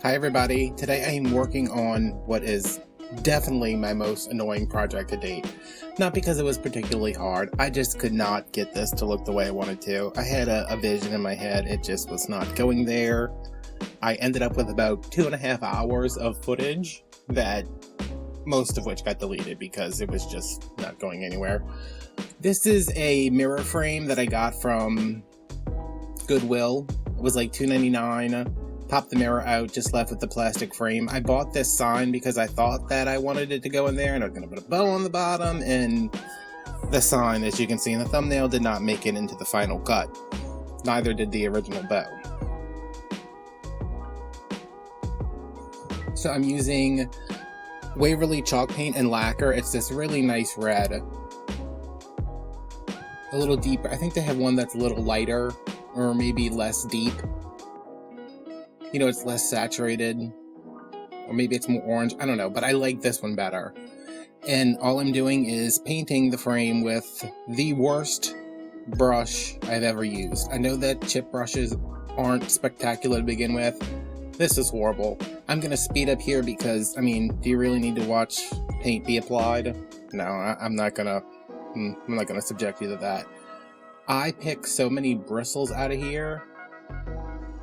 Hi everybody, today I am working on what is definitely my most annoying project to date. Not because it was particularly hard, I just could not get this to look the way I wanted to. I had a vision in my head, it just was not going there. I ended up with about 2.5 hours of footage, that most of which got deleted because it was just not going anywhere. This is a mirror frame that I got from Goodwill. It was like $2.99. Popped the mirror out, just left with the plastic frame. I bought this sign because I thought that I wanted it to go in there, and I was going to put a bow on the bottom, and the sign, as you can see in the thumbnail, did not make it into the final cut. Neither did the original bow. So I'm using Waverly Chalk Paint and Lacquer. It's this really nice red. A little deeper. I think they have one that's a little lighter, or maybe less deep. You know, it's less saturated, or maybe it's more orange, I don't know, but I like this one better. And all I'm doing is painting the frame with the worst brush I've ever used. I know that chip brushes aren't spectacular to begin with. This is horrible. I'm gonna speed up here because, I mean, do you really need to watch paint be applied? No, I'm not gonna subject you to that. I pick so many bristles out of here.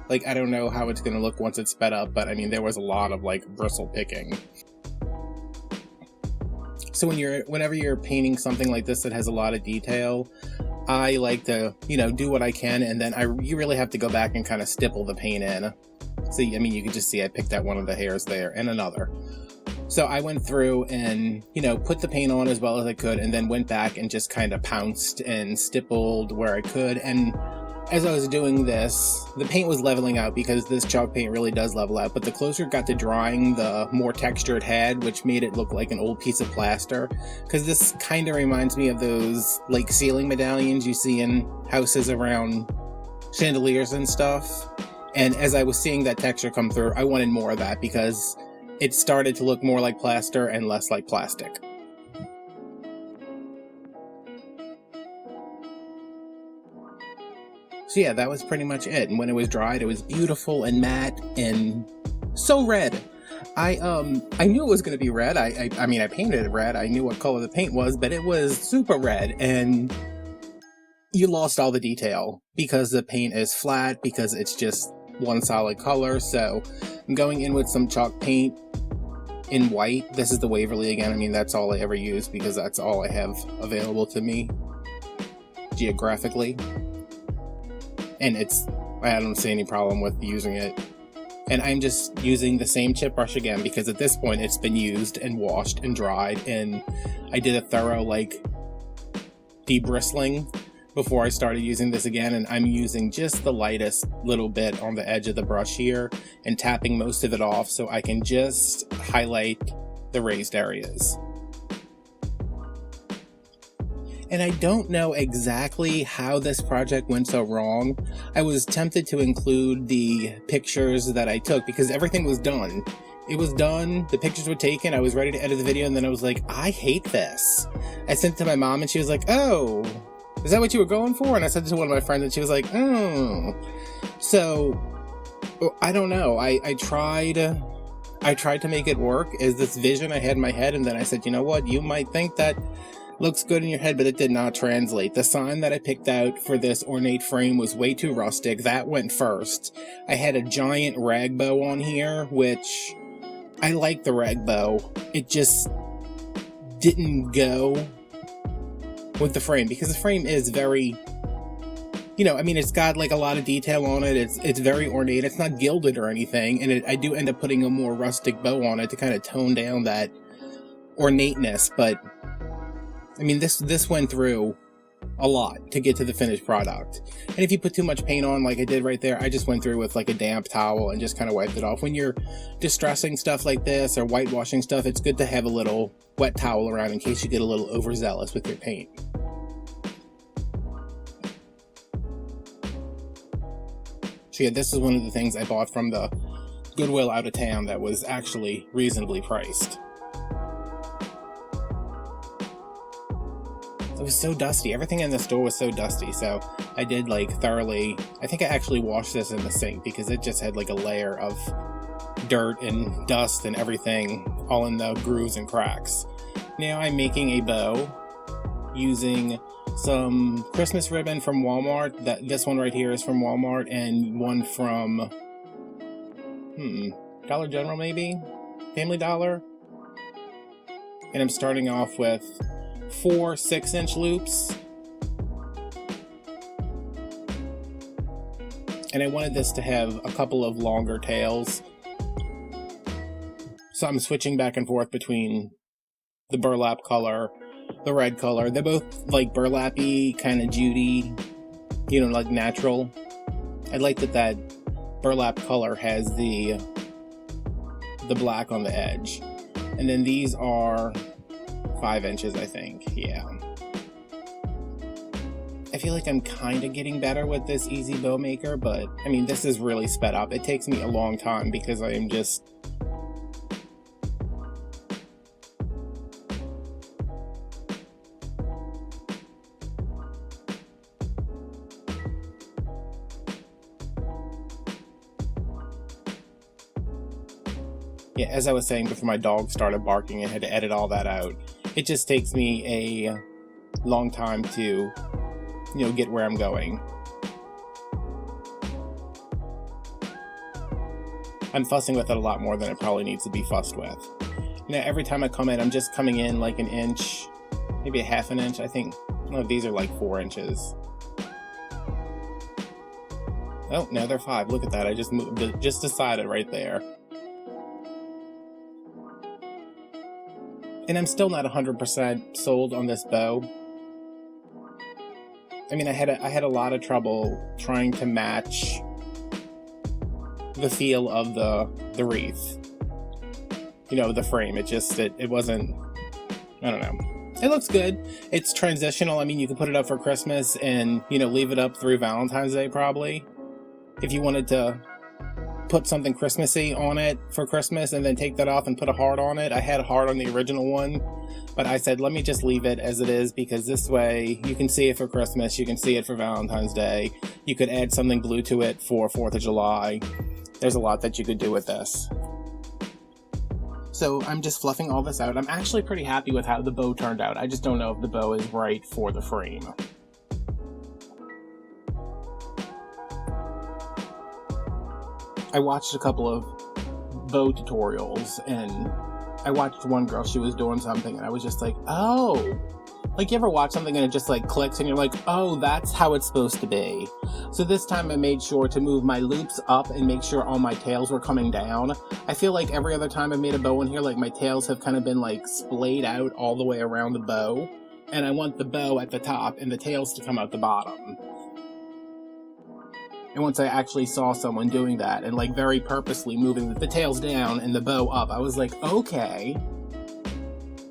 Like, I don't know how it's going to look once it's sped up, but I mean, there was a lot of, like, bristle picking. So whenever you're painting something like this that has a lot of detail, I like to, you know, do what I can, and then you really have to go back and kind of stipple the paint in. See, I mean, you can just see I picked out one of the hairs there, and another. So I went through and, you know, put the paint on as well as I could, and then went back and just kind of pounced and stippled where I could, and as I was doing this, the paint was leveling out because this chalk paint really does level out, but the closer it got to drying, the more texture it had, which made it look like an old piece of plaster. Because this kind of reminds me of those like ceiling medallions you see in houses around chandeliers and stuff. And as I was seeing that texture come through, I wanted more of that because it started to look more like plaster and less like plastic. So yeah, that was pretty much it. And when it was dried, it was beautiful and matte and so red. I knew it was going to be red. I mean, I painted it red. I knew what color the paint was, but it was super red. And you lost all the detail because the paint is flat, because it's just one solid color. So I'm going in with some chalk paint in white. This is the Waverly again. I mean, that's all I ever use because that's all I have available to me geographically. And I don't see any problem with using it. And I'm just using the same chip brush again because at this point it's been used and washed and dried, and I did a thorough like debristling before I started using this again, and I'm using just the lightest little bit on the edge of the brush here and tapping most of it off so I can just highlight the raised areas. And I don't know exactly how this project went so wrong. I was tempted to include the pictures that I took because everything was done. It was done, the pictures were taken, I was ready to edit the video, and then I was like, I hate this. I sent it to my mom and she was like, oh, is that what you were going for? And I sent it to one of my friends and she was like, oh. So, I don't know. I tried to make it work as this vision I had in my head, and then I said, you know what, you might think that looks good in your head, but it did not translate. The sign that I picked out for this ornate frame was way too rustic. That went first. I had a giant rag bow on here, which I like the rag bow. It just didn't go with the frame because the frame is very, you know, I mean, it's got like a lot of detail on it. It's very ornate. It's not gilded or anything, and I do end up putting a more rustic bow on it to kind of tone down that ornateness, but I mean, this went through a lot to get to the finished product. And if you put too much paint on like I did right there, I just went through with like a damp towel and just kind of wiped it off. When you're distressing stuff like this or whitewashing stuff, it's good to have a little wet towel around in case you get a little overzealous with your paint. So yeah, this is one of the things I bought from the Goodwill out of town that was actually reasonably priced. it was so dusty. Everything in the store was so dusty. So I did like thoroughly, I think I actually washed this in the sink because it just had like a layer of dirt and dust and everything all in the grooves and cracks. Now I'm making a bow using some Christmas ribbon from Walmart. This one right here is from Walmart, and one from Dollar General, maybe? Family Dollar? And I'm starting off with 4 6-inch loops. And I wanted this to have a couple of longer tails. So I'm switching back and forth between the burlap color, the red color. They're both like burlappy, kind of Judy, like natural. I like that burlap color has the black on the edge. And then these are 5 inches, I think. Yeah. I feel like I'm kind of getting better with this easy bow maker, but I mean, this is really sped up. It takes me a long time because I am just... Yeah, as I was saying before my dog started barking, I had to edit all that out. It just takes me a long time to, get where I'm going. I'm fussing with it a lot more than it probably needs to be fussed with. Now, every time I come in, I'm just coming in like an inch, maybe a half an inch. I think, no, these are like 4 inches. Oh, no, they're 5. Look at that. I just decided right there. And I'm still not 100% sold on this bow. I mean, I had a lot of trouble trying to match the feel of the wreath. The frame. It wasn't, I don't know. It looks good. It's transitional. I mean, you can put it up for Christmas and, leave it up through Valentine's Day probably. If you wanted to put something Christmassy on it for Christmas and then take that off and put a heart on it. I had a heart on the original one, but I said, let me just leave it as it is, because this way you can see it for Christmas, you can see it for Valentine's Day, you could add something blue to it for 4th of July. There's a lot that you could do with this. So I'm just fluffing all this out. I'm actually pretty happy with how the bow turned out. I just don't know if the bow is right for the frame. I watched a couple of bow tutorials, and I watched one girl, she was doing something, and I was just like, oh, like, you ever watch something and it just like clicks and you're like, oh, that's how it's supposed to be. So this time I made sure to move my loops up and make sure all my tails were coming down. I feel like every other time I made a bow in here, like, my tails have kind of been like splayed out all the way around the bow, and I want the bow at the top and the tails to come out the bottom. And once I actually saw someone doing that and like very purposely moving the tails down and the bow up, I was like, okay,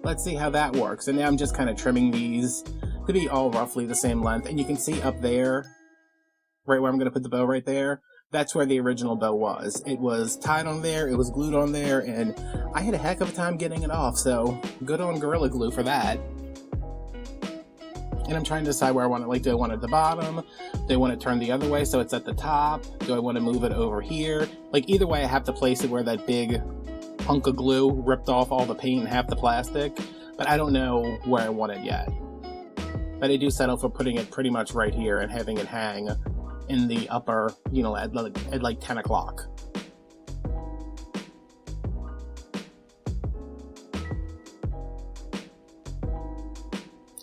let's see how that works. And now I'm just kind of trimming these to be all roughly the same length. And you can see up there, right where I'm going to put the bow right there, that's where the original bow was. It was tied on there, it was glued on there, and I had a heck of a time getting it off, so good on Gorilla Glue for that. And I'm trying to decide where I want it. Like, do I want it at the bottom? Do I want it turned the other way so it's at the top? Do I want to move it over here? Like, either way, I have to place it where that big hunk of glue ripped off all the paint and half the plastic. But I don't know where I want it yet. But I do settle for putting it pretty much right here and having it hang in the upper, at like 10 o'clock.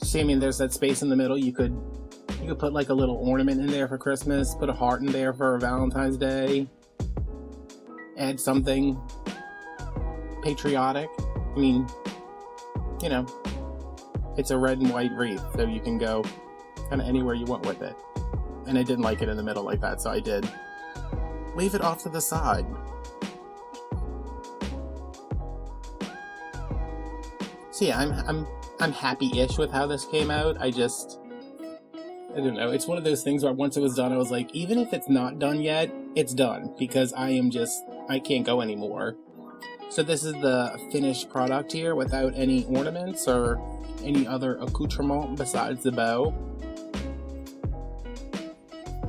See, I mean, there's that space in the middle. You could put like a little ornament in there for Christmas, put a heart in there for Valentine's Day, add something patriotic. I mean, it's a red and white wreath, so you can go kind of anywhere you want with it. And I didn't like it in the middle like that, so I did leave it off to the side. So yeah, I'm happy-ish with how this came out. I don't know. It's one of those things where once it was done, I was like, even if it's not done yet, it's done, because I can't go anymore. So this is the finished product here without any ornaments or any other accoutrement besides the bow.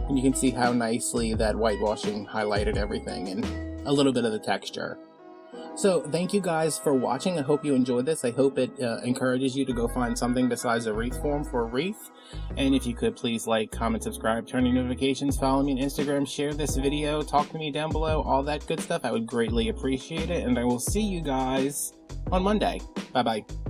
And you can see how nicely that whitewashing highlighted everything and a little bit of the texture. So thank you guys for watching. I hope you enjoyed this. I hope it encourages you to go find something besides a wreath form for a wreath. And if you could please like, comment, subscribe, turn on notifications, follow me on Instagram, share this video, talk to me down below, all that good stuff. I would greatly appreciate it. And I will see you guys on Monday. Bye bye.